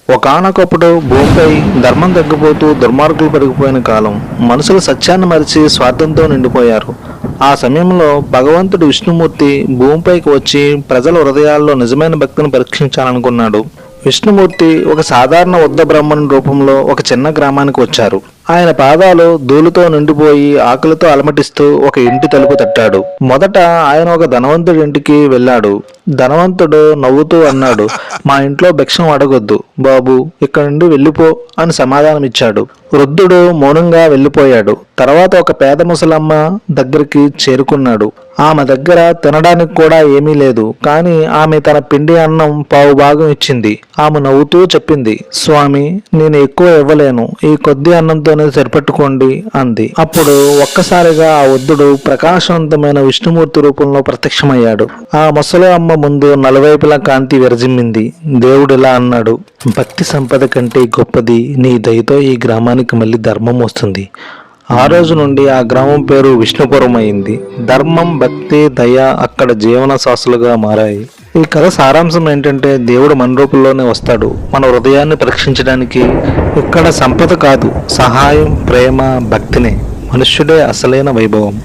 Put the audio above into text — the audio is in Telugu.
ఒకానొకప్పుడు భూమిపై ధర్మం తగ్గిపోతూ దుర్మార్గులు పెరిగిపోయిన కాలం. మనుషులు సత్యాన్ని మరిచి స్వార్థంతో నిండిపోయారు. ఆ సమయంలో భగవంతుడు విష్ణుమూర్తి భూమిపైకి వచ్చి ప్రజల హృదయాల్లో నిజమైన భక్తిని పరీక్షించాలనుకున్నాడు. విష్ణుమూర్తి ఒక సాధారణ ఉద్ధ బ్రాహ్మణుని రూపంలో ఒక చిన్న గ్రామానికి వచ్చారు. ఆయన పాదాలు ధూళితో నిండిపోయి ఆకలితో అలమటిస్తూ ఒక ఇంటి తలుపు తట్టాడు. మొదట ఆయన ఒక ధనవంతుడి ఇంటికి వెళ్ళాడు. ధనవంతుడు నవ్వుతూ అన్నాడు, మా ఇంట్లో భిక్షం అడగొద్దు బాబు, ఇక్కడి నుండి వెళ్ళిపో అని సమాధానం ఇచ్చాడు. వృద్ధుడు మౌనంగా వెళ్ళిపోయాడు. తర్వాత ఒక పేద ముసలమ్మ దగ్గరికి చేరుకున్నాడు. ఆమె దగ్గర తినడానికి కూడా ఏమీ లేదు, కానీ ఆమె తన పిండి అన్నం పావు భాగం ఇచ్చింది. ఆమె నవ్వుతూ చెప్పింది, స్వామి, నేను ఎక్కువ ఇవ్వలేను, ఈ కొద్ది అన్నంతోనే సరిపెట్టుకోండి అంది. అప్పుడు ఒక్కసారిగా ఆ వృద్ధుడు ప్రకాశవంతమైన విష్ణుమూర్తి రూపంలో ప్రత్యక్షమయ్యాడు. ఆ ముసలి అమ్మ ముందు నలువైపులా కాంతి విరజిమ్మింది. దేవుడు ఇలా అన్నాడు, భక్తి సంపద కంటే గొప్పది నీ దయతో ఈ గ్రామానికి మళ్ళీ ధర్మం వస్తుంది. ఆ రోజు నుండి ఆ గ్రామం పేరు విష్ణుపురం అయింది. ధర్మం, భక్తి, దయ అక్కడ జీవన శ్వాసలుగా మారాయి. ఈ కథ సారాంశం ఏంటంటే, దేవుడు మన రూపంలోనే వస్తాడు. మన హృదయాన్ని పరీక్షించడానికి. ఇక్కడ సంపద కాదు, సహాయం, ప్రేమ, భక్తినే మనుష్యుడే అసలైన వైభవం.